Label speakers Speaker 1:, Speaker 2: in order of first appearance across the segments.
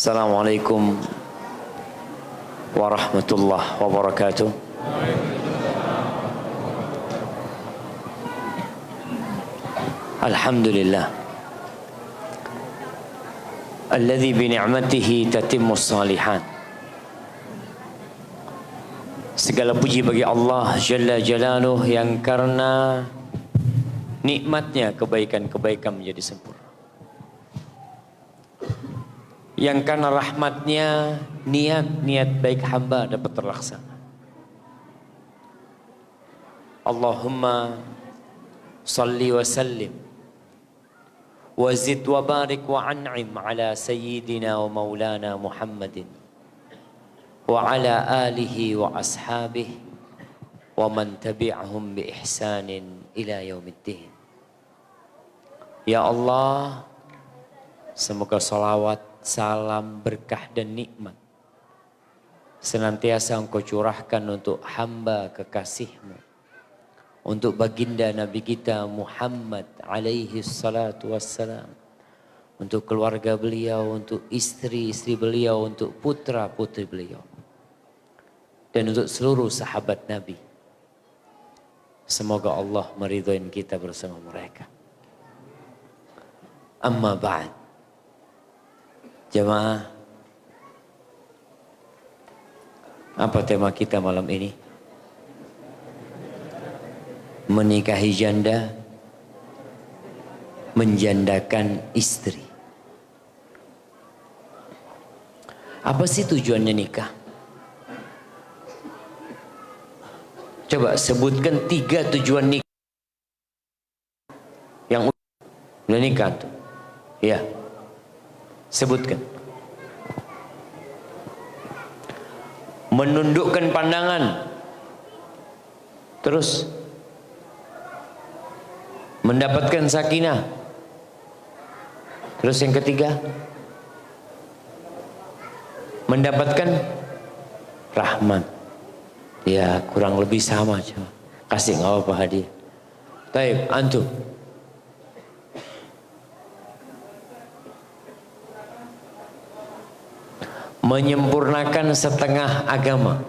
Speaker 1: Assalamualaikum warahmatullahi wabarakatuh. Alhamdulillah alladzi bi ni'matihi tatimmus shalihat. Segala puji bagi Allah Jalla Jalaluh yang karena nikmatnya kebaikan-kebaikan menjadi sempurna, yang karena rahmatnya niat-niat baik hamba dapat terlaksana. Allahumma salli wa sallim wa zid wa barik wa an'im ala sayyidina wa maulana Muhammadin wa ala alihi wa ashabihi wa man tabi'ahum bi ihsanin ila yaumiddin. Ya Allah, semoga salawat, salam, berkah dan nikmat senantiasa Engkau curahkan untuk hamba kekasih-Mu, untuk baginda Nabi kita Muhammad alaihi salatu wassalam, untuk keluarga beliau, untuk istri-istri beliau, untuk putra-putri beliau, dan untuk seluruh sahabat Nabi. Semoga Allah meridhoin kita bersama mereka. Amma ba'd. Jamaah, apa tema kita malam ini? Menikahi janda, menjandakan istri. Apa sih tujuannya nikah? Coba sebutkan 3 tujuan nikah yang udah nikah tuh. Ya, sebutkan. Menundukkan pandangan, terus mendapatkan sakinah, terus yang ketiga mendapatkan rahmat. Ya kurang lebih sama, coba kasih nggak apa hadiah. Taib, antum menyempurnakan setengah agama.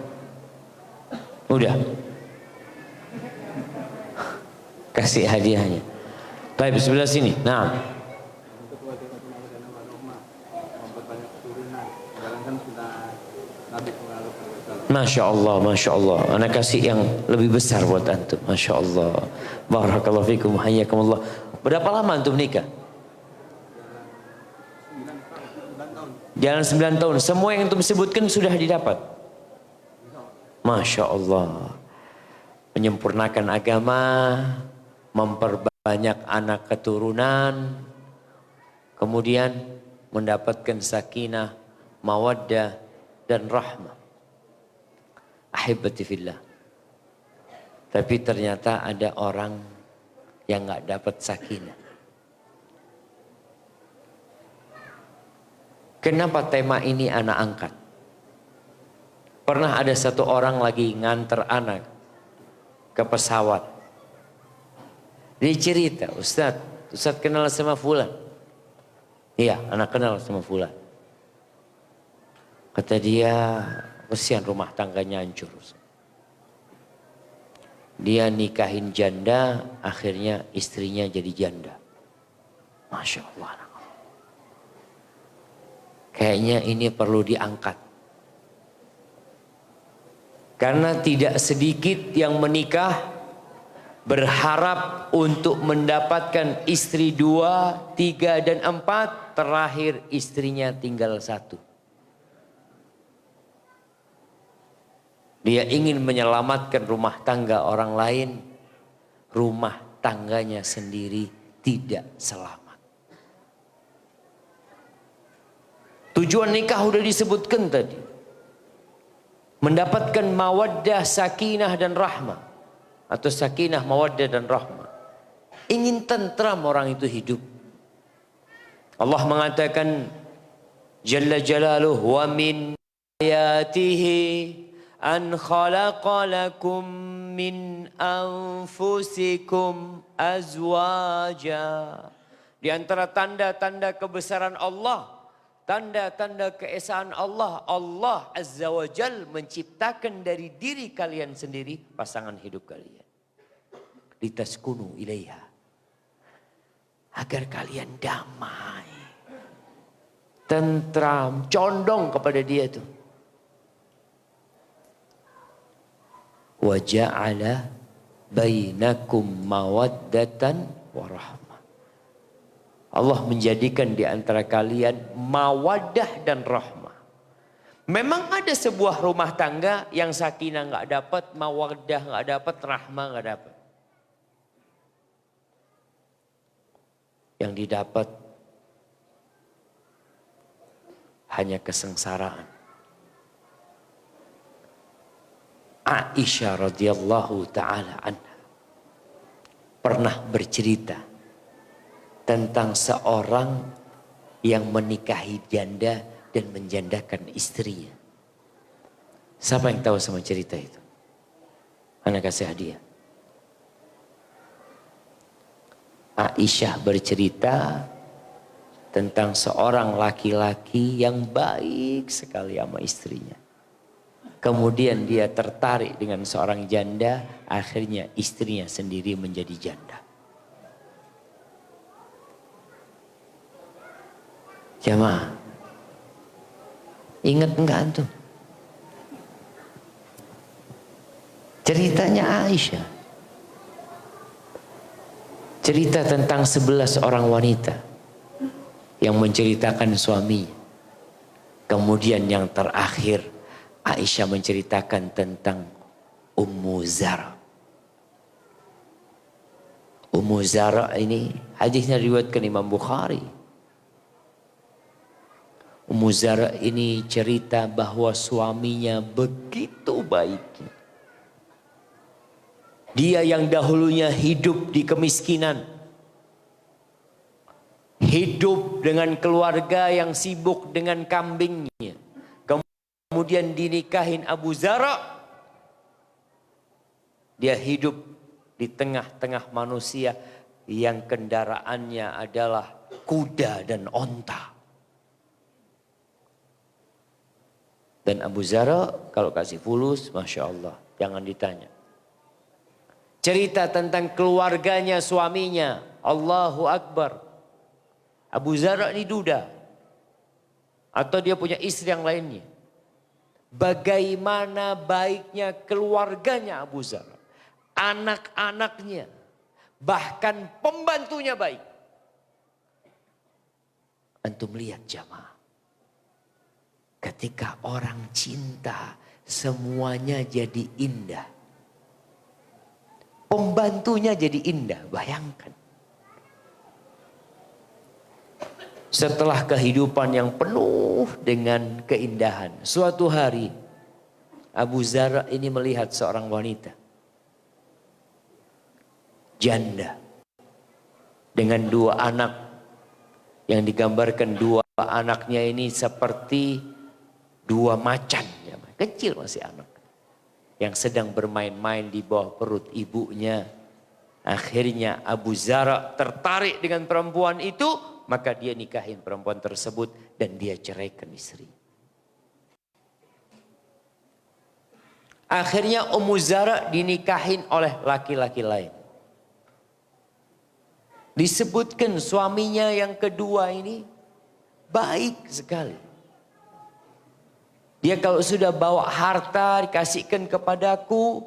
Speaker 1: Udah kasih hadiahnya. Baik, sebelah sini. Nah, Masya Allah, Masya Allah. Anak kasih yang lebih besar buat antum. Masya Allah. Barakallahu fikum, hayyakumullah. Berapa lama antum nikah? Jalan 9 tahun. Semua yang antum sebutkan sudah didapat. Masya Allah. Menyempurnakan agama, memperbanyak anak keturunan, kemudian mendapatkan sakinah, mawaddah dan rahmah. Ahibati fillah. Tapi ternyata ada orang yang nggak dapat sakinah. Kenapa tema ini anak angkat? Pernah ada satu orang lagi nganter anak ke pesawat. Dia cerita, Ustaz kenal sama fulan. Iya, anak kenal sama fulan. Kata dia, kesian rumah tangganya hancur. Dia nikahin janda, akhirnya istrinya jadi janda. Masya Allah. Kayaknya ini perlu diangkat. Karena tidak sedikit yang menikah berharap untuk mendapatkan istri 2, 3 dan 4, terakhir istrinya tinggal 1. Dia ingin menyelamatkan rumah tangga orang lain, rumah tangganya sendiri tidak selamat. Tujuan nikah sudah disebutkan tadi. Mendapatkan mawaddah, sakinah dan rahmah. Atau sakinah, mawaddah dan rahmah. Ingin tentram orang itu hidup. Allah mengatakan Jalla Jalaluh, wa min ayatihi an khalaqa lakum min anfusikum azwaja. Di antara tanda-tanda kebesaran Allah, tanda-tanda keesaan Allah. Allah Azza wa Jal menciptakan dari diri kalian sendiri pasangan hidup kalian. Litaskunu ilaiha. Agar kalian damai. Tentram, condong kepada dia tuh. Wa ja'ala bainakum mawaddatan warahmah. Allah menjadikan di antara kalian mawaddah dan rahmah. Memang ada sebuah rumah tangga yang sakinah nggak dapat, mawaddah nggak dapat, rahmah nggak dapat. Yang didapat hanya kesengsaraan. Aisyah radhiyallahu taala anha pernah bercerita tentang seorang yang menikahi janda dan menjandakan istrinya. Siapa yang tahu sama cerita itu? Anak kasih hadiah. Aisyah bercerita tentang seorang laki-laki yang baik sekali sama istrinya. Kemudian dia tertarik dengan seorang janda, akhirnya istrinya sendiri menjadi janda. Jamaah, ingat enggak antum? Ceritanya Aisyah. Cerita tentang 11 orang wanita yang menceritakan suami. Kemudian yang terakhir Aisyah menceritakan tentang Ummu Zara. Ummu Zara ini hadisnya riwayatkan Imam Bukhari. Ummu Zara ini cerita bahwa suaminya begitu baiknya. Dia yang dahulunya hidup di kemiskinan. Hidup dengan keluarga yang sibuk dengan kambingnya. Kemudian dinikahin Abu Zara. Dia hidup di tengah-tengah manusia yang kendaraannya adalah kuda dan onta. Dan Abu Zara kalau kasih fulus, Masya Allah, jangan ditanya. Cerita tentang keluarganya suaminya, Allahu Akbar. Abu Zara ini duda. Atau dia punya istri yang lainnya. Bagaimana baiknya keluarganya Abu Zara. Anak-anaknya. Bahkan pembantunya baik. Antum lihat jamaah. Ketika orang cinta, semuanya jadi indah. Pembantunya jadi indah, bayangkan. Setelah kehidupan yang penuh dengan keindahan. Suatu hari, Abu Zara ini melihat seorang wanita. Janda. Dengan 2 anak. Yang digambarkan 2 anaknya ini seperti 2 macan, kecil masih anak, yang sedang bermain-main di bawah perut ibunya. Akhirnya Abu Zara tertarik dengan perempuan itu, maka dia nikahin perempuan tersebut dan dia ceraikan istri. Akhirnya Ummu Zara dinikahin oleh laki-laki lain. Disebutkan suaminya yang kedua ini baik sekali. Dia kalau sudah bawa harta dikasihkan kepadaku.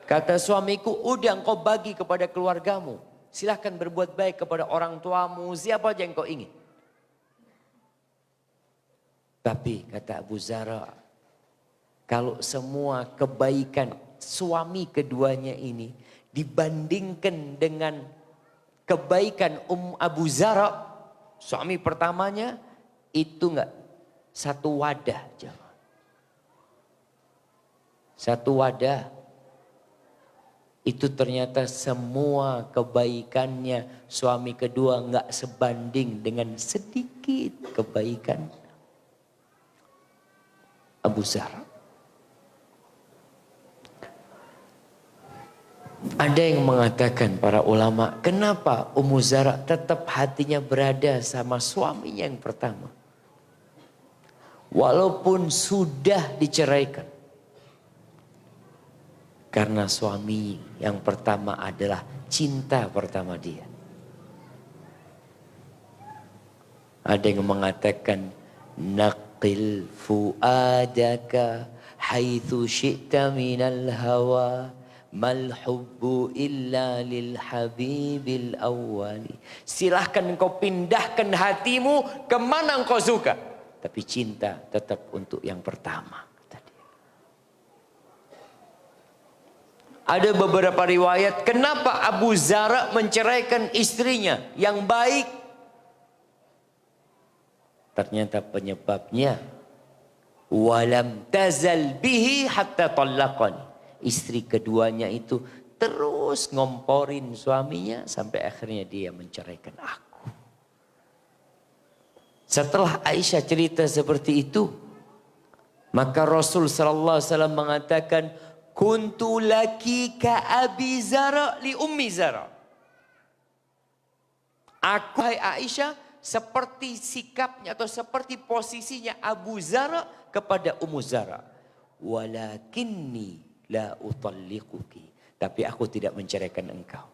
Speaker 1: Kata suamiku, udah engkau bagi kepada keluargamu. Silahkan berbuat baik kepada orang tuamu, siapa aja yang kau ingin. Tapi kata Abu Zara, kalau semua kebaikan suami keduanya ini dibandingkan dengan kebaikan Abu Zara, suami pertamanya, itu enggak satu wadah. Satu wadah. Itu ternyata semua kebaikannya suami kedua enggak sebanding dengan sedikit kebaikan Abu Zara. Ada yang mengatakan para ulama, kenapa Ummu Zara tetap hatinya berada sama suaminya yang pertama? walaupun sudah diceraikan. Karena suami yang pertama adalah cinta pertama dia. Ada yang mengatakan naqil fuadaka haitsu syi'ta minal hawa mal hubbu illa lil habibil awwali. Silahkan engkau pindahkan hatimu kemana engkau suka, tapi cinta tetap untuk yang pertama. Ada beberapa riwayat kenapa Abu Zara menceraikan istrinya yang baik. Ternyata penyebabnya walam tazal bihi hatta talaqani. Istri keduanya itu terus ngomporin suaminya sampai akhirnya dia menceraikan aku. Setelah Aisyah cerita seperti itu, maka Rasul sallallahu alaihi wasallam mengatakan, kuntu laki ka Abi Zara li Ummi Zara. Aku, hai Aisyah, seperti sikapnya atau seperti posisinya Abu Zara kepada Ummu Zara. Walakinni la utalliquki. Tapi aku tidak menceraikan engkau.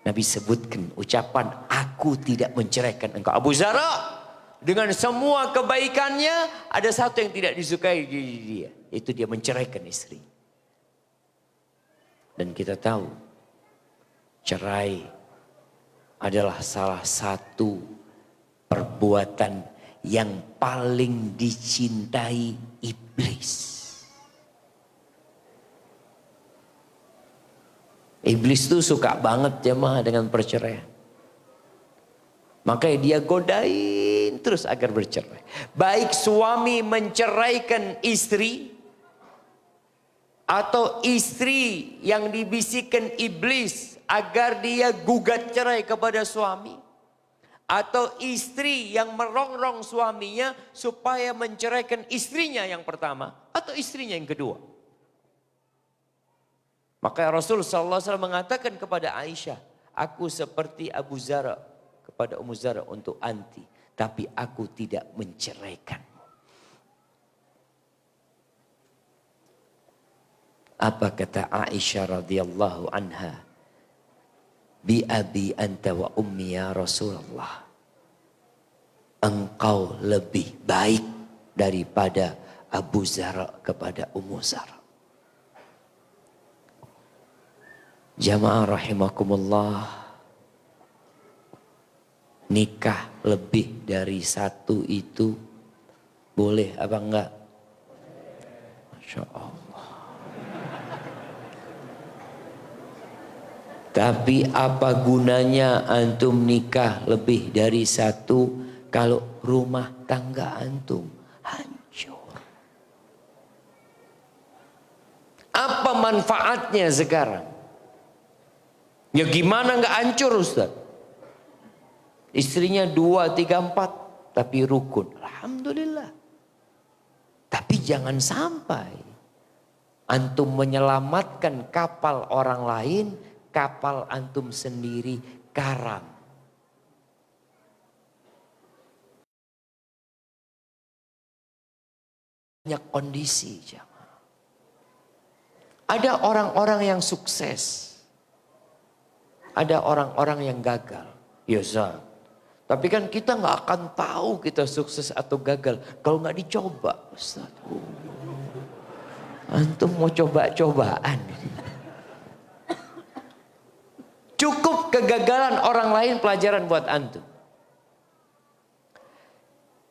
Speaker 1: Nabi sebutkan ucapan aku tidak menceraikan engkau. Abu Zara dengan semua kebaikannya, ada satu yang tidak disukai di dia. Itu dia menceraikan istri. Dan kita tahu, cerai adalah salah satu perbuatan yang paling dicintai iblis. Iblis tuh suka banget jemaah dengan perceraian. Makanya dia godain terus agar bercerai. Baik suami menceraikan istri, atau istri yang dibisikkan iblis agar dia gugat cerai kepada suami, atau istri yang merongrong suaminya supaya menceraikan istrinya yang pertama atau istrinya yang kedua. Maka Rasul SAW mengatakan kepada Aisyah, aku seperti Abu Zara kepada Ummu Zara untuk anti, tapi aku tidak menceraikanmu. Apa kata Aisyah radhiyallahu anha? Bi abi anta wa ummi ya Rasulullah. Engkau lebih baik daripada Abu Zara kepada Ummu Zara. Jamaah rahimakumullah, nikah lebih dari satu itu boleh apa enggak? Masya Allah. Tapi apa gunanya antum nikah lebih dari satu kalau rumah tangga antum hancur? Apa manfaatnya sekarang? Ya gimana nggak hancur Ustaz? Istrinya 2, 3, 4 tapi rukun. Alhamdulillah. Tapi jangan sampai antum menyelamatkan kapal orang lain, kapal antum sendiri karam. Banyak kondisi jamaah. Ada orang-orang yang sukses. Ada orang-orang yang gagal. Ya Zat. Tapi kan kita nggak akan tahu kita sukses atau gagal kalau nggak dicoba, Ustaz. Antum mau coba-cobaan. Cukup kegagalan orang lain pelajaran buat antum.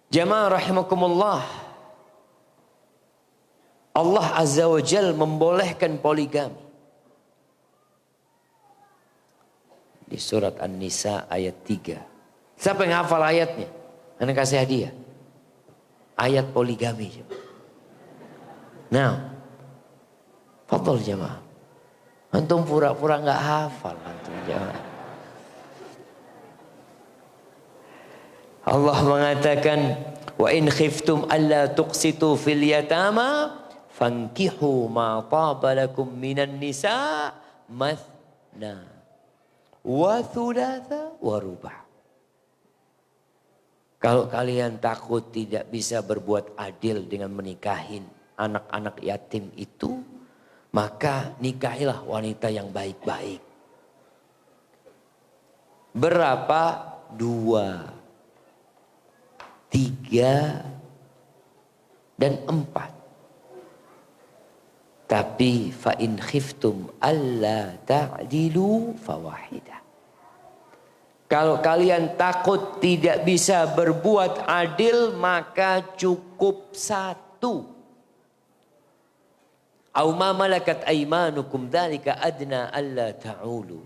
Speaker 1: Jamaah rahimakumullah. Allah Azza wa Jal membolehkan poligami. Di surat An-Nisa ayat 3. Siapa yang hafal ayatnya? Anda kasih hadiah. Ayat poligami. Nah, fadhol jamaah. Antum pura-pura nggak hafal antum jamaah. Allah mengatakan, wa in khiftum alla tuqsitu fil yatama fankihu ma taba lakum minan nisa mathna wa thulatha wa ruba'. Kalau kalian takut tidak bisa berbuat adil dengan menikahin anak-anak yatim itu, maka nikahilah wanita yang baik-baik. Berapa? 2, 3, dan 4. Tapi fa in khiftum alla ta'dilu fawahidah. Kalau kalian takut tidak bisa berbuat adil, maka cukup 1. Au ma malakat aymanukum dzalika adna alla ta'ulu.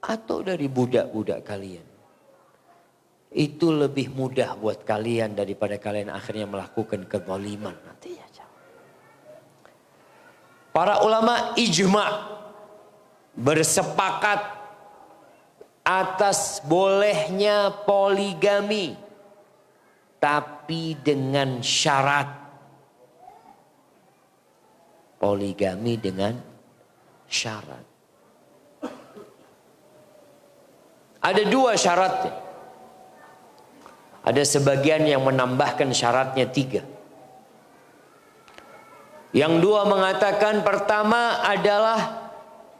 Speaker 1: Atau dari budak-budak kalian. Itu lebih mudah buat kalian daripada kalian akhirnya melakukan kezaliman nantinya. Para ulama ijma' bersepakat atas bolehnya poligami, tapi dengan syarat. Poligami dengan syarat. Ada 2 syaratnya. Ada sebagian yang menambahkan syaratnya 3. Yang 2 mengatakan pertama adalah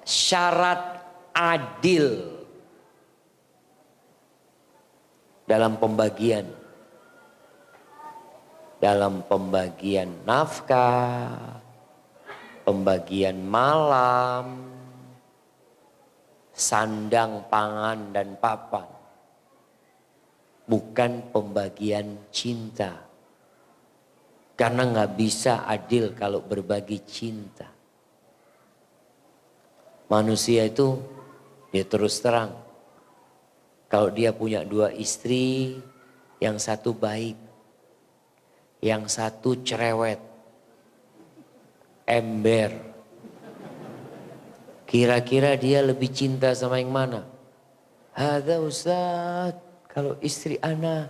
Speaker 1: syarat adil dalam pembagian nafkah, pembagian malam, sandang, pangan, dan papan. Bukan pembagian cinta. Karena nggak bisa adil kalau berbagi cinta. Manusia itu ya terus terang. Kalau dia punya 2 istri, yang satu baik, yang satu cerewet, ember. Kira-kira dia lebih cinta sama yang mana? Hadza Ustaz, kalau istri ana.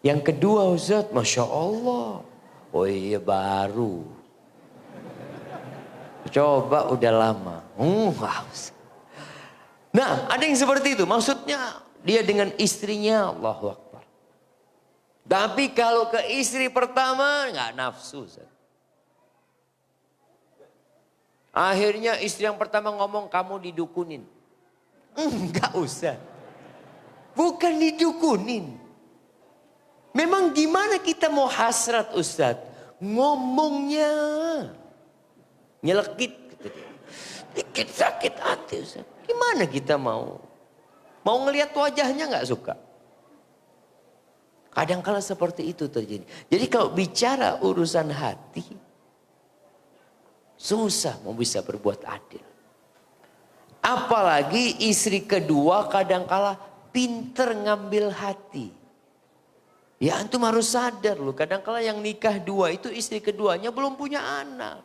Speaker 1: Yang kedua Ustaz, Masya Allah. Oh iya baru. Coba udah lama. Nah ada yang seperti itu. Maksudnya dia dengan istrinya Allahu Akbar. Tapi kalau ke istri pertama nggak nafsu Ustaz. Akhirnya istri yang pertama ngomong kamu didukunin. Enggak Ustaz. Bukan didukunin. Memang gimana kita mau hasrat Ustaz? Ngomongnya. Nyelekit. Dikit sakit hati Ustaz. Gimana kita mau? Mau ngelihat wajahnya nggak suka? Kadang-kala seperti itu terjadi. Jadi kalau bicara urusan hati. Susah mau bisa berbuat adil. Apalagi istri kedua kadang-kala pinter ngambil hati. Ya antum harus sadar loh, kadang-kala yang nikah 2 itu istri keduanya belum punya anak.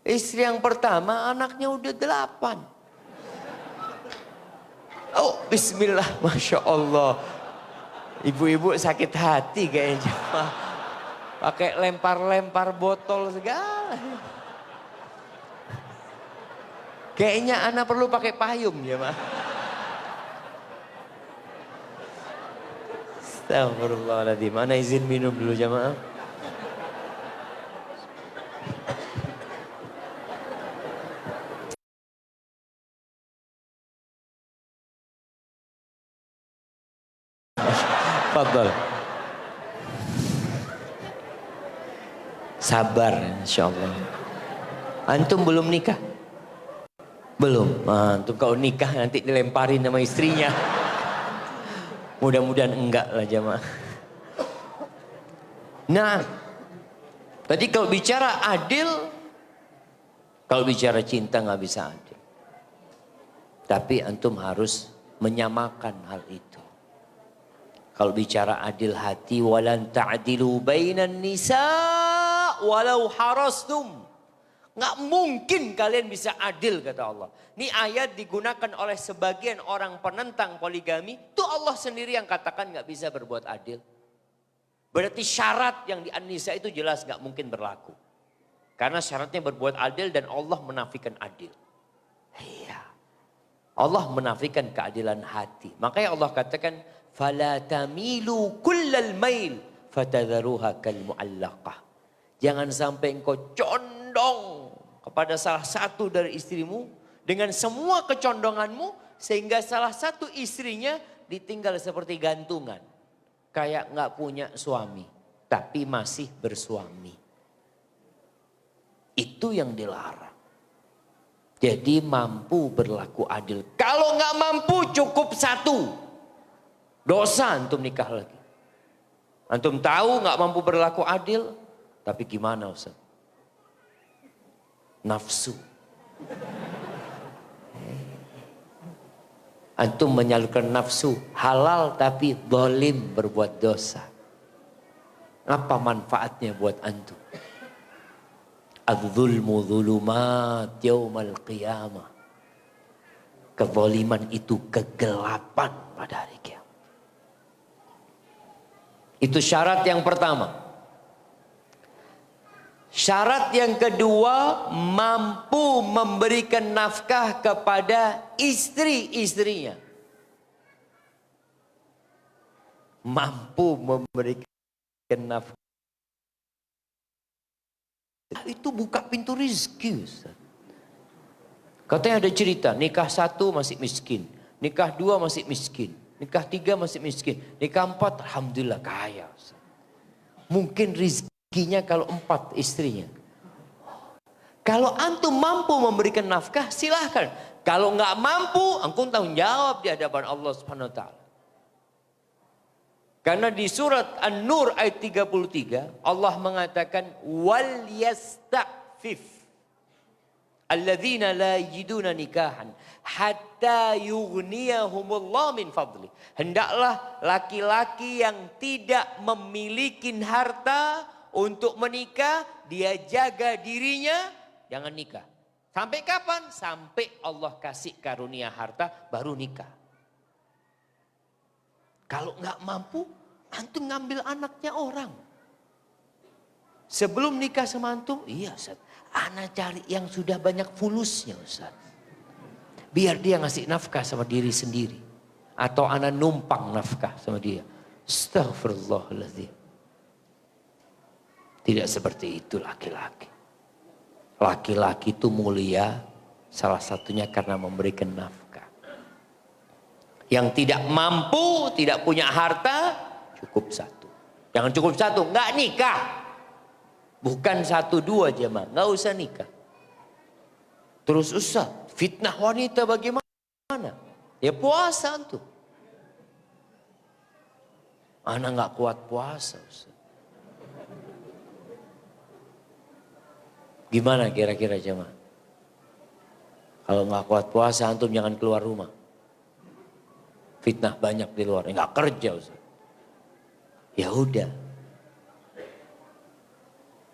Speaker 1: Istri yang pertama anaknya udah 8. Oh bismillah, Masya Allah. Ibu-ibu sakit hati kayaknya. Pakai lempar-lempar botol segala. Kayaknya anak perlu pakai payung ya mah. Astagfirullahaladzim. Ana izin minum dulu jamaah. Fadal. Sabar insyaallah. Antum belum nikah? Belum. Antum kalau nikah nanti dilemparin sama istrinya. Mudah-mudahan enggak lah jamaah. Nah, tadi kalau bicara adil, kalau bicara cinta nggak bisa adil. Tapi antum harus menyamakan hal itu. Kalau bicara adil hati, walan ta'dilu bainan nisa walau harastum. Nggak mungkin kalian bisa adil kata Allah. Ini ayat digunakan oleh sebagian orang penentang poligami. Itu Allah sendiri yang katakan nggak bisa berbuat adil. Berarti syarat yang di An-Nisa itu jelas nggak mungkin berlaku. Karena syaratnya berbuat adil dan Allah menafikan adil. Iya. Allah menafikan keadilan hati. Makanya Allah katakan, fala tamilu kullal mail fatadharuha kal muallaqah. Jangan sampai engkau condong kepada salah satu dari istrimu dengan semua kecondonganmu, sehingga salah satu istrinya ditinggal seperti gantungan. Kayak nggak punya suami, tapi masih bersuami. Itu yang dilarang. Jadi mampu berlaku adil. Kalau nggak mampu cukup satu. Dosa antum nikah lagi. Antum tahu nggak mampu berlaku adil. Tapi gimana Ustaz? Nafsu. Antum menyalurkan nafsu. Halal tapi zalim berbuat dosa. Apa manfaatnya buat antum? Adz-dzulmu dzulumat yaumal qiyamah. Kezaliman itu kegelapan pada hari kiamat. Itu syarat yang pertama. Syarat yang kedua, mampu memberikan nafkah kepada istri-istrinya. Mampu memberikan nafkah. Itu buka pintu rizki, Ustaz. Katanya ada cerita, nikah 1 masih miskin, nikah 2 masih miskin, nikah 3 masih miskin, nikah 4 alhamdulillah kaya, Ustaz. Mungkin rizkinya kalau 4 istrinya. Kalau antum mampu memberikan nafkah silahkan. Kalau nggak mampu, antum tanggung jawab di hadapan Allah Subhanahu wa taala. Karena di surat An-Nur ayat 33 Allah mengatakan wal yasta'fif alladzina la yajiduna nikahan hatta yughniyahumullah min fadli. Hendaklah laki-laki yang tidak memiliki harta untuk menikah, dia jaga dirinya, jangan nikah. Sampai kapan? Sampai Allah kasih karunia harta baru nikah. Kalau nggak mampu, antum ngambil anaknya orang. Sebelum nikah sama antum, iya Ustaz, anak cari yang sudah banyak fulusnya Ustaz. Biar dia ngasih nafkah sama diri sendiri. Atau anak numpang nafkah sama dia. Astaghfirullahaladzim. Tidak seperti itu laki-laki. Laki-laki itu mulia, salah satunya karena memberikan nafkah. Yang tidak mampu, tidak punya harta, cukup 1. Jangan cukup 1, nggak nikah. Bukan 1, 2 jemaah, nggak usah nikah. Terus Ustaz, fitnah wanita bagaimana? Ya puasa tuh. Anak nggak kuat puasa Ustaz. Gimana kira-kira jemaah? Kalau nggak kuat puasa, antum jangan keluar rumah. Fitnah banyak di luar, nggak kerja Ustaz. Ya udah.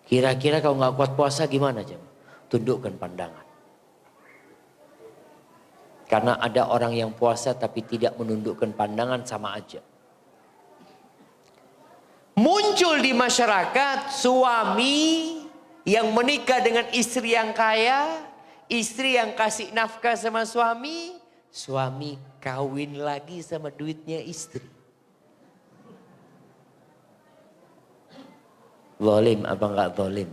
Speaker 1: Kira-kira kalau nggak kuat puasa gimana jemaah? Tundukkan pandangan. Karena ada orang yang puasa tapi tidak menundukkan pandangan, sama aja. Muncul di masyarakat suami yang menikah dengan istri yang kaya, istri yang kasih nafkah sama suami, suami kawin lagi sama duitnya istri. Zalim apa enggak zalim?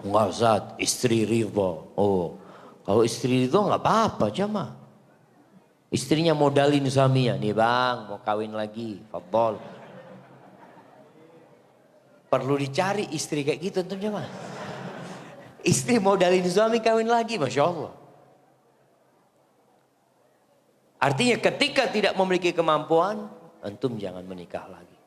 Speaker 1: Enggak Ustaz, istri ridho. Oh, kalau istri ridho enggak apa-apa jemaah. Istrinya modalin suaminya, nih bang mau kawin lagi, fadhol. Perlu dicari istri kayak gitu tuh jemaah. Istri modalin suami kawin lagi, Masya Allah. Artinya ketika tidak memiliki kemampuan, antum jangan menikah lagi.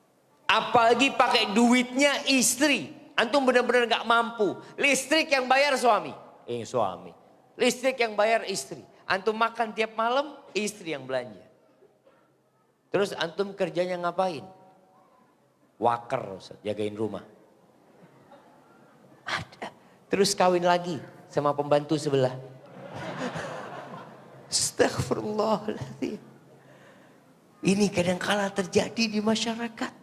Speaker 1: Apalagi pakai duitnya istri. Antum benar-benar gak mampu. Listrik yang bayar suami. Suami. Listrik yang bayar istri. Antum makan tiap malam, istri yang belanja. Terus antum kerjanya ngapain? Waker, Ustaz, jagain rumah. Ada. Terus kawin lagi sama pembantu sebelah. Astaghfirullahaladzim. Ini kadang-kala terjadi di masyarakat.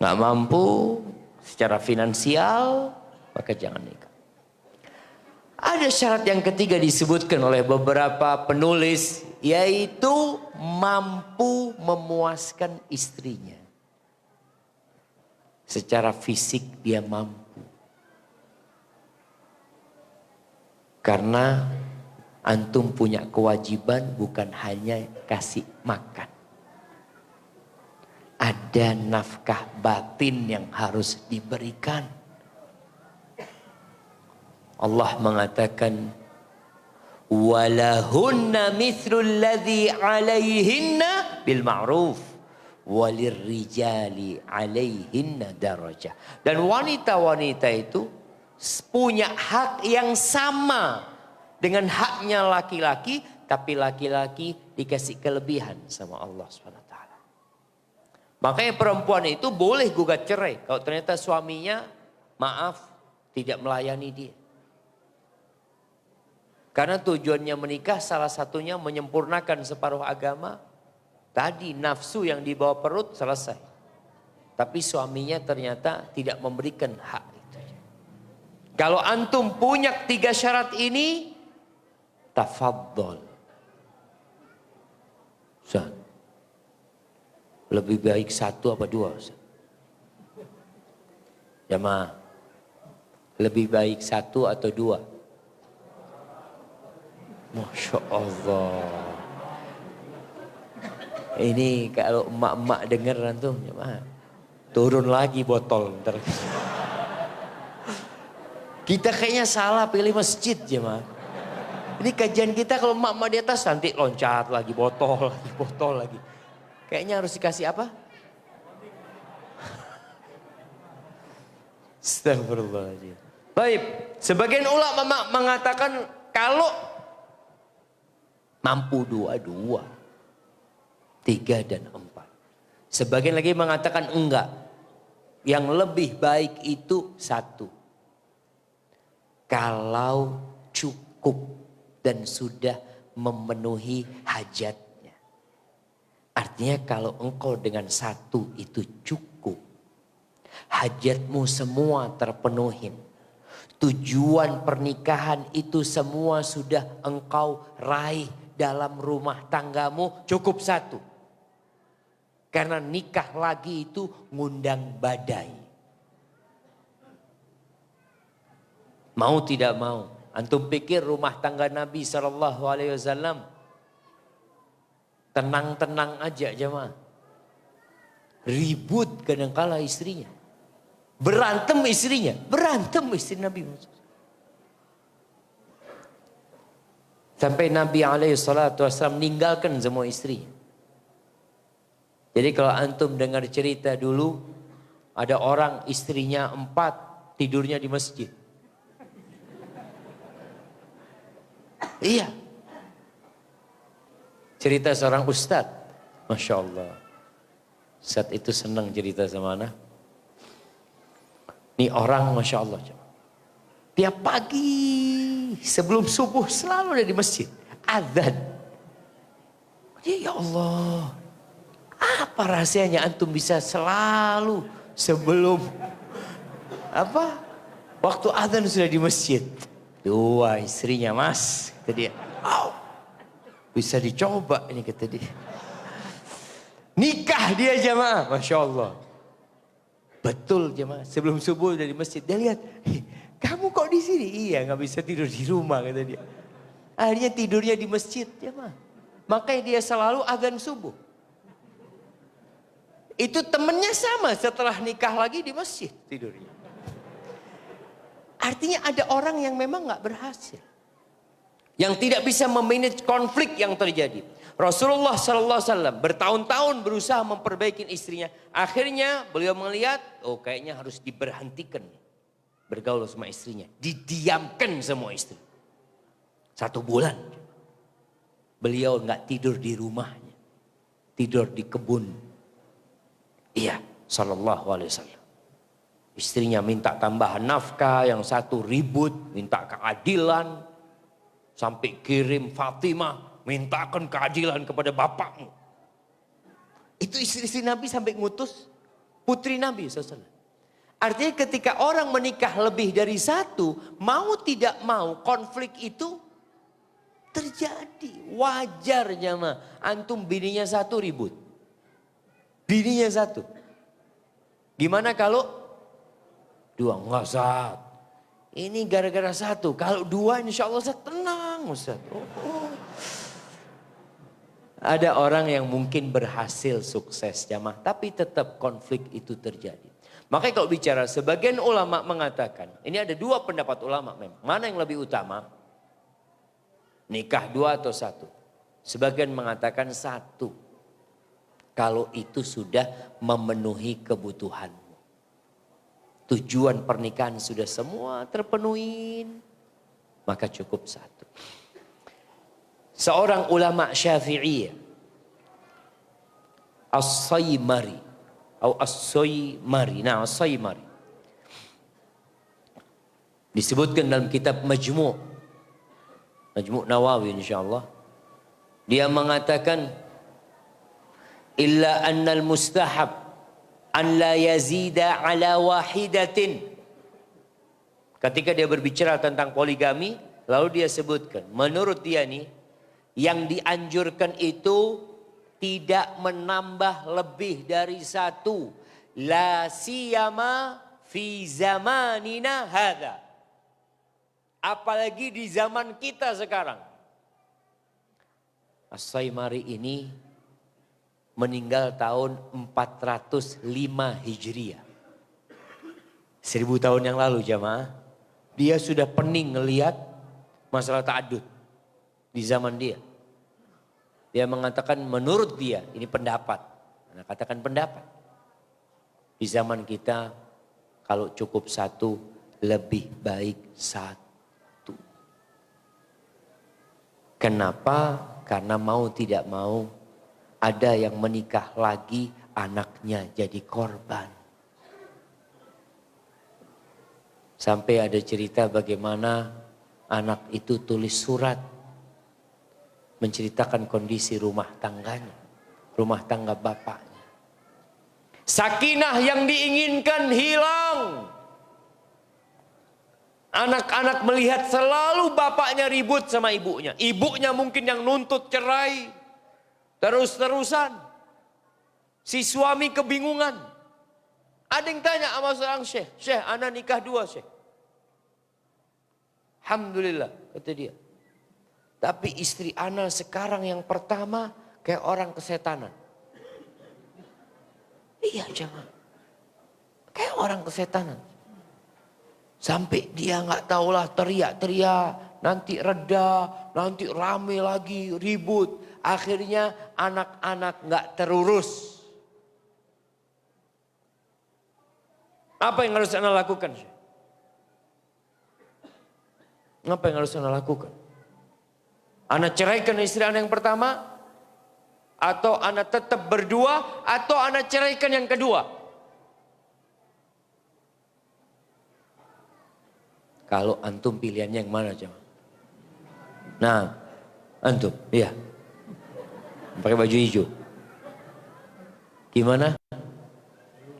Speaker 1: Nggak mampu secara finansial, maka jangan nikah. Ada syarat yang ketiga disebutkan oleh beberapa penulis, yaitu mampu memuaskan istrinya. Secara fisik dia mampu. Karena antum punya kewajiban bukan hanya kasih makan. Ada nafkah batin yang harus diberikan. Allah mengatakan, walahunna mithlul ladzi 'alaihinna bil ma'ruf walirrijali 'alaihinna darajah. Dan wanita-wanita itu punya hak yang sama dengan haknya laki-laki, tapi laki-laki dikasih kelebihan sama Allah SWT. Makanya perempuan itu boleh gugat cerai kalau ternyata suaminya maaf tidak melayani dia. Karena tujuannya menikah salah satunya menyempurnakan separuh agama. Tadi nafsu yang dibawa perut selesai. Tapi suaminya ternyata tidak memberikan hak itu. Kalau antum punya 3 syarat ini, tafadhol. Ustaz, lebih baik 1 apa 2? Ustaz? Jamaah, lebih baik 1 atau 2? Masya Allah. Ini kalau emak-emak dengar antum, jemaah, turun lagi botol ntar. Kita kayaknya salah pilih masjid, jemaah. Ini kajian kita kalau emak-emak di atas nanti loncat lagi botol lagi. Kayaknya harus dikasih apa? Astagfirullahaladzim. Baik, sebagian ulama mengatakan kalau mampu 2, 3 dan 4. Sebagian lagi mengatakan enggak. Yang lebih baik itu 1. Kalau cukup dan sudah memenuhi hajatnya. Artinya kalau engkau dengan 1 itu cukup. Hajatmu semua terpenuhi. Tujuan pernikahan itu semua sudah engkau raih dalam rumah tanggamu, cukup 1. Karena nikah lagi itu ngundang badai. Mau tidak mau. Antum pikir rumah tangga Nabi SAW tenang-tenang aja jemaah. Ribut kadang-kala istrinya. Berantem istrinya. Berantem istri Nabi. Sampai Nabi SAW meninggalkan semua istrinya. Jadi kalau antum dengar cerita dulu, ada orang istrinya 4 tidurnya di masjid. Iya. Cerita seorang ustadz. Masya Allah. Ustadz itu senang cerita sama anak. Ini orang Masya Allah. Tiap pagi sebelum subuh selalu ada di masjid. Adzan. Ya Allah. Apa rahasianya antum bisa selalu sebelum waktu adzan sudah di masjid. 2 istrinya mas. Kata dia. Oh, bisa dicoba ini kata dia. Nikah dia jemaah. Masya Allah. Betul jemaah. Sebelum subuh udah di masjid. Dia lihat. Kamu kok di sini? Iya, nggak bisa tidur di rumah kata dia. Akhirnya tidurnya di masjid, ya mah. Makanya dia selalu adzan subuh. Itu temennya sama setelah nikah lagi di masjid tidurnya. Artinya ada orang yang memang nggak berhasil, yang tidak bisa memanage konflik yang terjadi. Rasulullah SAW bertahun-tahun berusaha memperbaiki istrinya. Akhirnya beliau melihat, oh kayaknya harus diberhentikan bergaul sama istrinya. Didiamkan semua istri. 1 bulan. Beliau nggak tidur di rumahnya. Tidur di kebun. Iya, sallallahu alaihi wasallam. Istrinya minta tambahan nafkah, yang satu ribut, minta keadilan. Sampai kirim Fatimah, mintakan keadilan kepada bapakmu. Itu istri-istri Nabi sampai ngutus putri Nabi SAW. Artinya ketika orang menikah lebih dari satu, mau tidak mau konflik itu terjadi. Wajar jamaah. Antum bininya satu ribut. Bininya satu. Gimana kalau dua? Enggak Ustaz. Ini gara-gara satu. Kalau dua insya Allah Ustaz tenang Ustaz. Ada orang yang mungkin berhasil sukses jamaah. Tapi tetap konflik itu terjadi. Makanya kalau bicara sebagian ulama mengatakan. Ini ada dua pendapat ulama memang. Mana yang lebih utama? Nikah dua atau satu? Sebagian mengatakan satu. Kalau itu sudah memenuhi kebutuhanmu. Tujuan pernikahan sudah semua terpenuhi. Maka cukup satu. Seorang ulama Syafi'iyah. As-Saymari. Atau As-Saymari. Nah, As-Saymari. Disebutkan dalam kitab Majmu' Nawawi insyaAllah. Dia mengatakan. Illa annal mustahab. An la yazida ala wahidatin. Ketika dia berbicara tentang poligami. Lalu dia sebutkan. Menurut dia nih. Yang dianjurkan itu. Tidak menambah lebih dari satu. La siyama fi zamanina hadha. Apalagi di zaman kita sekarang. As-Saymari ini meninggal tahun 405 Hijriah. 1000 tahun yang lalu jamaah. Dia sudah pening ngelihat masalah ta'adud di zaman dia. Dia mengatakan menurut dia, ini pendapat. Nah, katakan pendapat. Di zaman kita kalau cukup satu lebih baik satu. Kenapa? Karena mau tidak mau ada yang menikah lagi anaknya jadi korban. Sampai ada cerita bagaimana anak itu tulis surat. Menceritakan kondisi rumah tangganya. Rumah tangga bapaknya. Sakinah yang diinginkan hilang. Anak-anak melihat selalu bapaknya ribut sama ibunya. Ibunya mungkin yang nuntut cerai. Terus-terusan. Si suami kebingungan. Ada yang tanya sama seorang syekh. Syekh, anak nikah dua syekh. Alhamdulillah, kata dia. Tapi istri ana sekarang yang pertama kayak orang kesetanan. Iya jangan. Kayak orang kesetanan. Sampai dia nggak tahulah teriak-teriak. Nanti reda, nanti rame lagi, ribut. Akhirnya anak-anak nggak terurus. Apa yang harus ana lakukan? Apa yang harus ana lakukan? Ana ceraikan istri ana yang pertama, atau ana tetap berdua, atau ana ceraikan yang kedua. Kalau antum pilihannya yang mana coba? Nah, antum, iya. Pakai baju hijau. Gimana?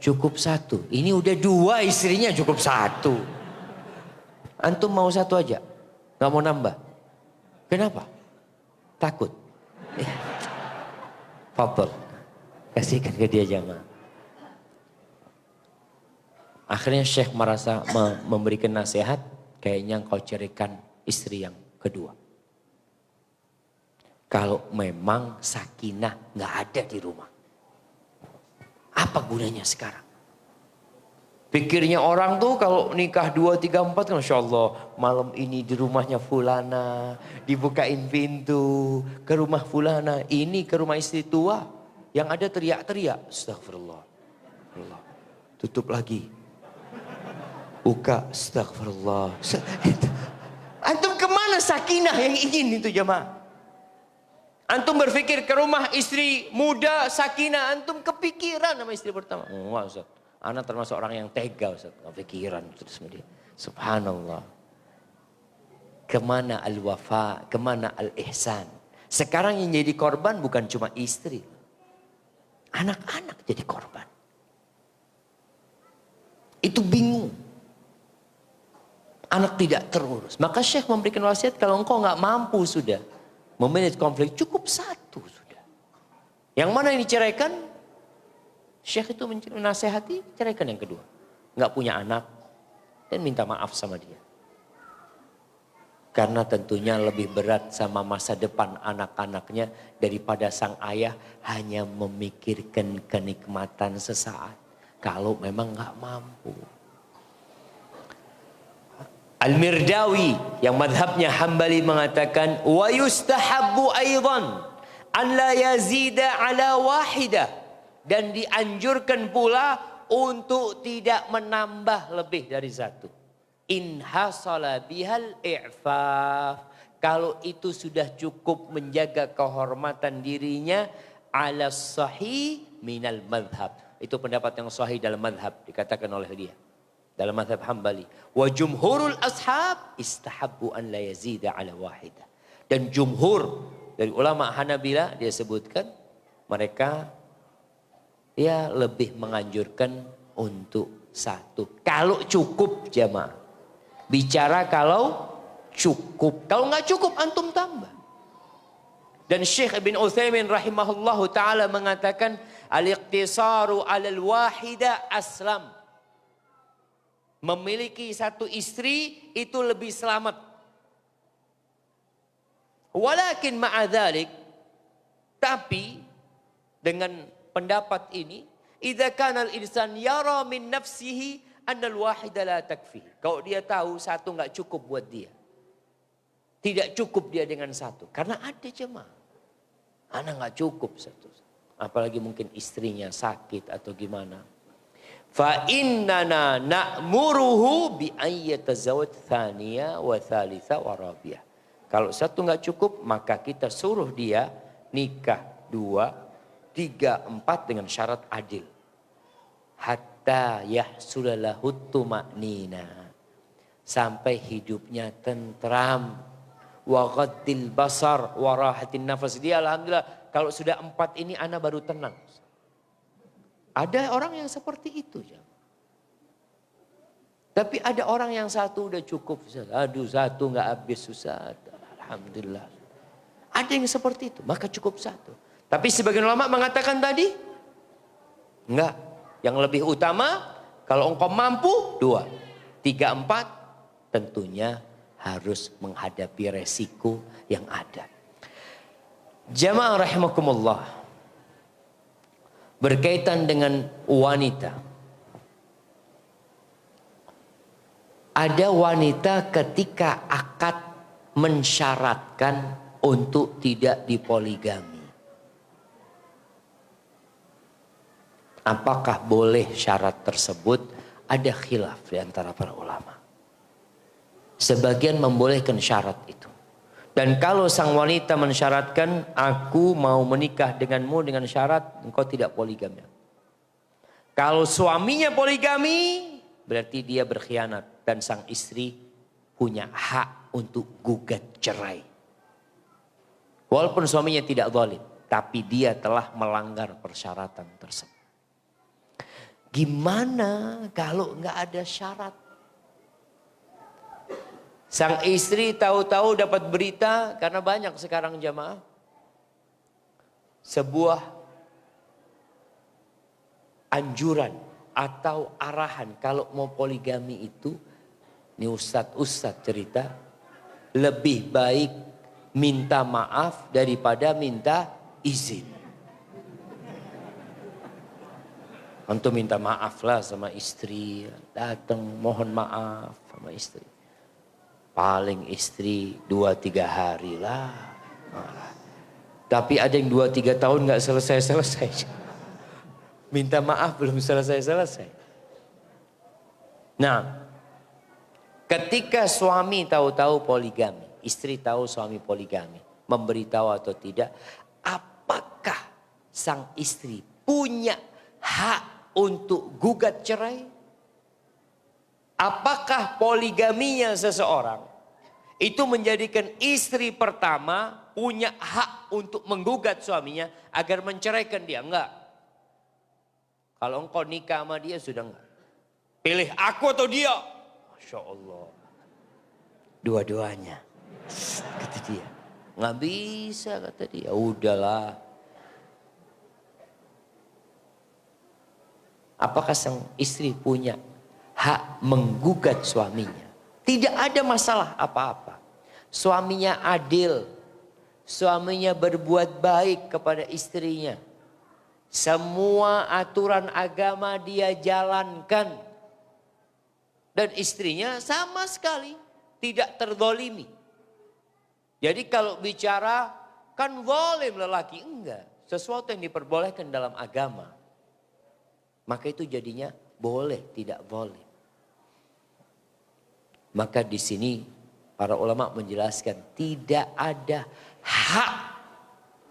Speaker 1: Cukup satu. Ini udah dua istrinya cukup satu. Antum mau satu aja, nggak mau nambah. Kenapa? Takut. Fadhol. Kasihkan ke dia jamaah. Akhirnya Syekh merasa memberikan nasihat. Kayaknya engkau carikan istri yang kedua. Kalau memang sakinah nggak ada di rumah. Apa gunanya sekarang? Pikirnya orang tuh kalau nikah 2, 3, 4 kan Masya Allah. Malam ini di rumahnya fulana. Dibukain pintu. Ke rumah fulana. Ini ke rumah istri tua. Yang ada teriak-teriak. Astagfirullah. Tutup lagi. Buka. Astagfirullah. Antum kemana sakinah yang ingin itu jemaah? Antum berpikir ke rumah istri muda sakinah. Antum kepikiran sama istri pertama. Wah Ustaz. Anak termasuk orang yang tega Ustaz. Kepikiran terus sama dia. Subhanallah. Kemana al-wafa, kemana al-ihsan. Sekarang yang jadi korban bukan cuma istri. Anak-anak jadi korban. Itu bingung. Anak tidak terurus. Maka Syekh memberikan wasiat, kalau engkau nggak mampu sudah memanage konflik, cukup satu sudah. Yang mana yang diceraikan, Syekh itu menasehati, ceraikan yang kedua. Nggak punya anak dan minta maaf sama dia. Karena tentunya lebih berat sama masa depan anak-anaknya daripada sang ayah hanya memikirkan kenikmatan sesaat. Kalau memang nggak mampu. Al-Mirdawi yang madhabnya Hambali mengatakan wa yustahabbu aidan an la yazida ala wahidah, dan dianjurkan pula untuk tidak menambah lebih dari satu. In hasala bihal i'faf, kalau itu sudah cukup menjaga kehormatan dirinya, ala sahih minal madhab. Itu pendapat yang sahih dalam madhab, dikatakan oleh dia. Dalam madhab Hambali. Wa jumhurul ashab istahabbu an la yazida ala wahidah. Dan jumhur dari ulama Hanabila dia sebutkan, mereka ya lebih menganjurkan untuk satu. Kalau cukup jamaah. Bicara kalau cukup. Kalau nggak cukup antum tambah. Dan Syekh Ibn Utsaimin rahimahullahu ta'ala mengatakan al-iqtisaru alal wahida aslam. Memiliki satu istri itu lebih selamat. Walakin ma'adzalik, tapi dengan pendapat ini, idza kana al-insan yara min nafsihi annal wahida la takfi. Kalau dia tahu satu nggak cukup buat dia. Tidak cukup dia dengan satu. Karena ada jemaah. Anak nggak cukup satu. Apalagi mungkin istrinya sakit atau gimana. Fa innana na'muruhu bi ayyatazawwaj thaniya wa thalitha wa rabi'ah. Kalau satu nggak cukup, maka kita suruh dia nikah 2, 3, 4 dengan syarat adil. Hatta yahsulalahu tuma'nina. Sampai hidupnya tentram. Wa ghaddil basar wa rahatin nafas. Dia alhamdulillah kalau sudah 4 ini anak baru tenang. Ada orang yang seperti itu. Tapi ada orang yang satu udah cukup. Aduh satu nggak habis susah. Alhamdulillah. Ada yang seperti itu. Maka cukup satu. Tapi sebagian ulama mengatakan tadi. Enggak. Yang lebih utama. Kalau engkau mampu 2, 3, 4. Tentunya harus menghadapi resiko yang ada. Jamaah rahimakumullah. Berkaitan dengan wanita. Ada wanita ketika akad mensyaratkan untuk tidak dipoligami. Apakah boleh syarat tersebut? Ada khilaf di antara para ulama. Sebagian membolehkan syarat itu. Dan kalau sang wanita mensyaratkan, aku mau menikah denganmu dengan syarat engkau tidak poligami. Kalau suaminya poligami, berarti dia berkhianat. Dan sang istri punya hak untuk gugat cerai. Walaupun suaminya tidak zalim, tapi dia telah melanggar persyaratan tersebut. Gimana kalau nggak ada syarat? Sang istri tahu-tahu dapat berita, karena banyak sekarang jamaah. Sebuah anjuran atau arahan kalau mau poligami itu. Ini ustadz cerita. Lebih baik minta maaf daripada minta izin. Antum minta maaf lah sama istri. Datang mohon maaf sama istri. Paling istri 2-3 hari lah. Tapi ada yang 2-3 tahun gak selesai-selesai. Minta maaf belum selesai-selesai. Nah, ketika suami tahu-tahu poligami, istri tahu suami poligami, memberitahu atau tidak, apakah sang istri punya hak untuk gugat cerai? Apakah poligaminya seseorang itu menjadikan istri pertama punya hak untuk menggugat suaminya agar menceraikan dia? Enggak. Kalau engkau nikah sama dia sudah enggak. Pilih aku atau dia? Masya Allah. Dua-duanya. Kata dia. Nggak bisa kata dia. Udahlah. Apakah sang istri punya hak menggugat suaminya? Tidak ada masalah apa-apa. Suaminya adil. Suaminya berbuat baik kepada istrinya. Semua aturan agama dia jalankan. Dan istrinya sama sekali tidak terzolimi. Jadi kalau bicara kan zalim lelaki. Enggak. Sesuatu yang diperbolehkan dalam agama. Maka itu jadinya boleh tidak zalim. Maka di sini para ulama menjelaskan tidak ada hak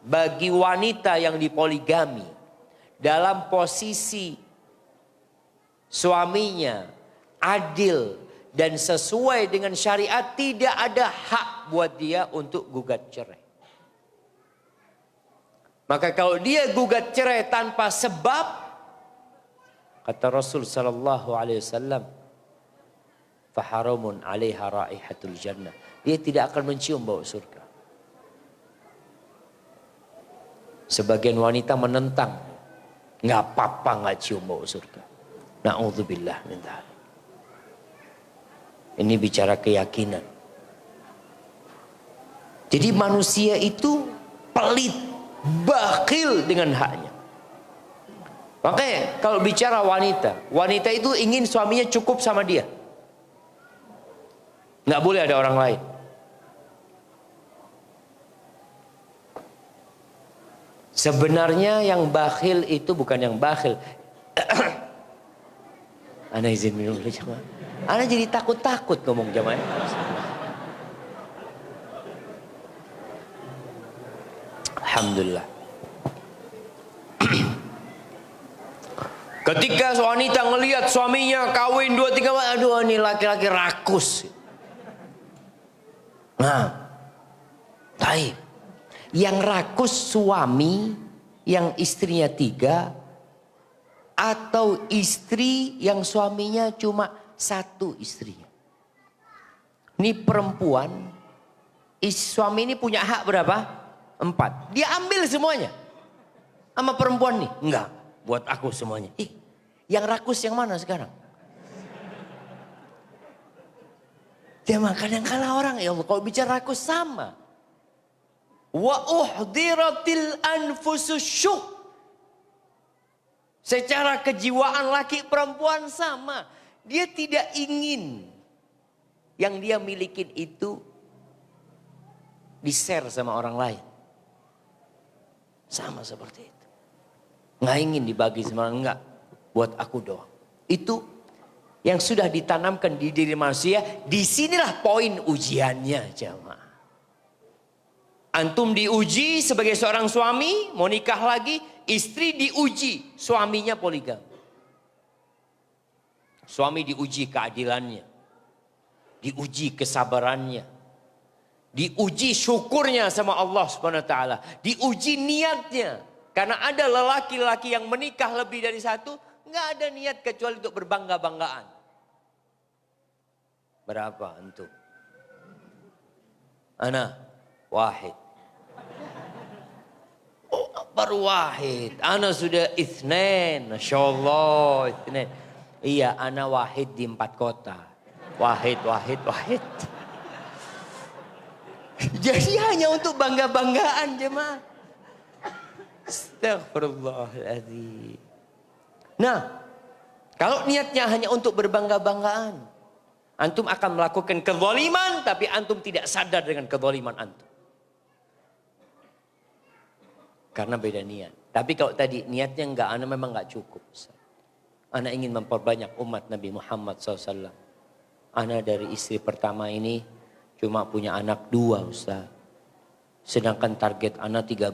Speaker 1: bagi wanita yang dipoligami dalam posisi suaminya adil dan sesuai dengan syariat, tidak ada hak buat dia untuk gugat cerai. Maka kalau dia gugat cerai tanpa sebab, kata Rasul sallallahu alaihi wasallam, faharamun 'alaiha raihatul jannah. Dia tidak akan mencium bau surga. Sebagian wanita menentang, nggak apa-apa nggak cium bau surga. Na'udzubillah min dzalik. Ini bicara keyakinan. Jadi manusia itu pelit, bakhil dengan haknya. Makanya kalau bicara wanita, wanita itu ingin suaminya cukup sama dia. Nggak boleh ada orang lain. Sebenarnya yang bakhil itu bukan yang bakhil. Ana izin minum dulu jemaah. Ana jadi takut-takut ngomong jemaah. Alhamdulillah. Ketika wanita ngelihat suaminya kawin 2-3, aduh ini laki-laki rakus. Nah, taib. Yang rakus suami yang istrinya 3 atau istri yang suaminya cuma 1 istrinya. Ini perempuan, suami ini punya hak berapa? 4. Dia ambil semuanya. Sama perempuan nih, enggak, buat aku semuanya. Yang rakus yang mana sekarang? Ya makanya kalah orang, ya Allah, kalau bicara rakus sama. Wa uhdiratil anfusus syuh. Secara kejiwaan laki perempuan sama. Dia tidak ingin yang dia milikin itu di-share sama orang lain. Sama seperti itu. Nggak ingin dibagi sama orang, enggak. Buat aku doang. Itu yang sudah ditanamkan di diri manusia. Disinilah poin ujiannya jamaah. Antum diuji sebagai seorang suami, mau nikah lagi, istri diuji, suaminya poligam. Suami diuji keadilannya, diuji kesabarannya, diuji syukurnya sama Allah Subhanahu wa taala, diuji niatnya. Karena ada lelaki-lelaki yang menikah lebih dari 1, nggak ada niat kecuali untuk berbangga-banggaan. Berapa antum? Ana wahid. Oh, baru wahid. Ana sudah itsnain. Masya Allah. Itsnain. Iya, ana wahid di 4 kota. Wahid. Jadi hanya untuk bangga-banggaan jemaah. Astaghfirullahaladzim. Nah, kalau niatnya hanya untuk berbangga-banggaan, antum akan melakukan kezaliman, tapi antum tidak sadar dengan kezaliman antum. Karena beda niat. Tapi kalau tadi niatnya enggak, ana memang enggak cukup. Ana ingin memperbanyak umat Nabi Muhammad SAW. Ana dari istri pertama ini cuma punya anak 2 Ustaz. Sedangkan target ana 13.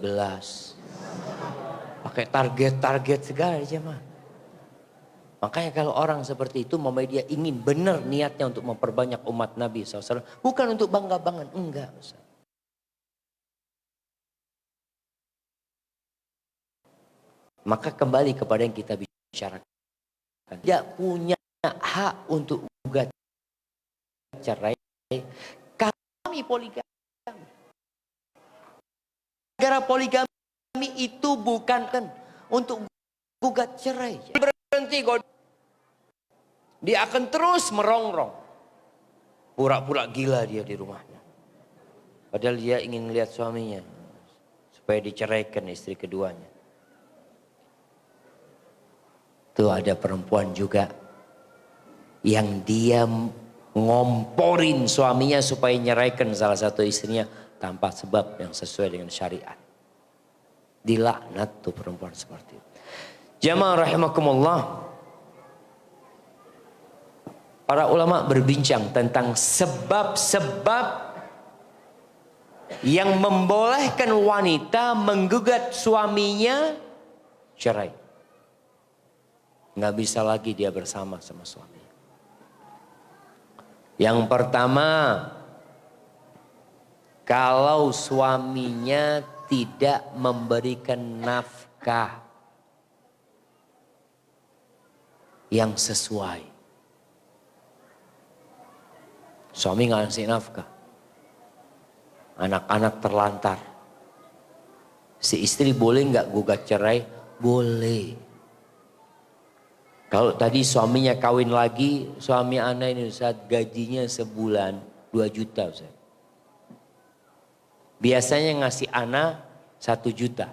Speaker 1: Pakai target segala jemaah. Makanya kalau orang seperti itu, dia ingin benar niatnya untuk memperbanyak umat Nabi SAW. Bukan untuk bangga-banggaan, enggak Ustaz. Maka kembali kepada yang kita bicarakan. Tidak punya hak untuk gugat cerai. Kami poligami. Negara poligami itu bukan untuk gugat cerai. Berhenti kok. Dia akan terus merongrong. Pura-pura gila dia di rumahnya. Padahal dia ingin lihat suaminya. Supaya diceraikan istri keduanya. Tuh ada perempuan juga. Yang dia ngomporin suaminya supaya nyeraikan salah satu istrinya. Tanpa sebab yang sesuai dengan syariat. Dilaknat tuh perempuan seperti itu. Jamaah rahimakumullah. Para ulama berbincang tentang sebab-sebab yang membolehkan wanita menggugat suaminya cerai. Nggak bisa lagi dia bersama sama suami. Yang pertama, kalau suaminya tidak memberikan nafkah yang sesuai. Suami nggak ngasih nafkah. Anak-anak terlantar. Si istri boleh nggak gugat cerai? Boleh. Kalau tadi suaminya kawin lagi, suami anak ini saat gajinya sebulan 2 juta. Ustaz. Biasanya ngasih anak 1 juta.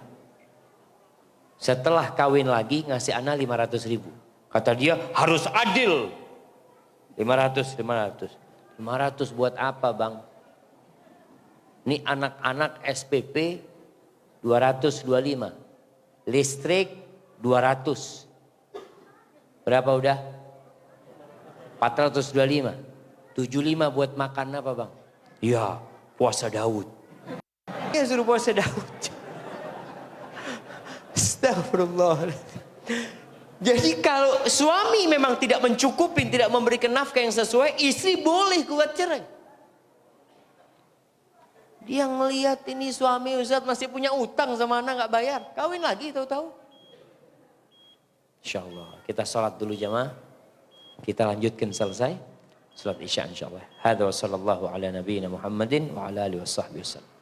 Speaker 1: Setelah kawin lagi ngasih anak 500 ribu. Kata dia harus adil. 500 buat apa bang? Ini anak-anak SPP 225. Listrik 200. Berapa udah? 425. 75 buat makan apa bang? Ya puasa Daud. Ya suruh puasa Daud. Astagfirullah. Jadi kalau suami memang tidak mencukupi, tidak memberikan nafkah yang sesuai, istri boleh gugat cerai. Dia ngelihat ini suami Ustaz masih punya utang sama anak nggak bayar, kawin lagi tahu-tahu. Insyaallah kita salat dulu jamaah. Kita lanjutkan selesai salat Isya insyaallah. Hadza wa sallallahu ala nabiyyina Muhammadin wa ala alihi wasallam.